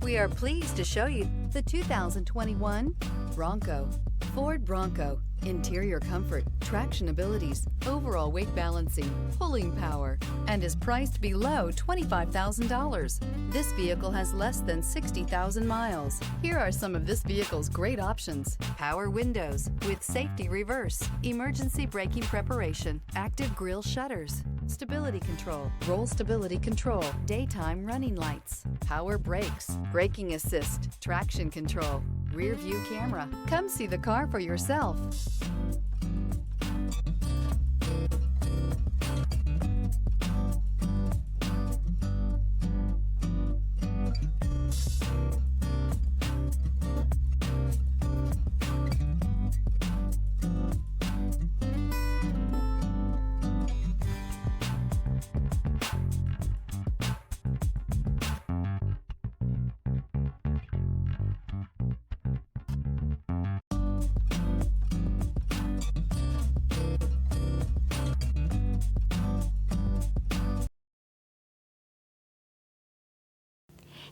We are pleased to show you the 2021 Bronco. Ford Bronco. Interior comfort, traction abilities, overall weight balancing, pulling power, and is priced below $25,000. This vehicle has less than 60,000 miles. Here are some of this vehicle's great options: power windows with safety reverse, emergency braking preparation, active grille shutters, stability control, roll stability control, daytime running lights, power brakes, braking assist, traction control, rear view camera. Come see the car for yourself.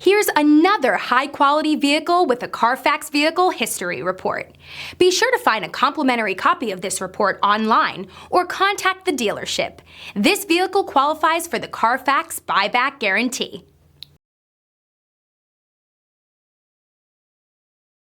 Here's another high-quality vehicle with a Carfax Vehicle History Report. Be sure to find a complimentary copy of this report online or contact the dealership. This vehicle qualifies for the Carfax Buyback Guarantee.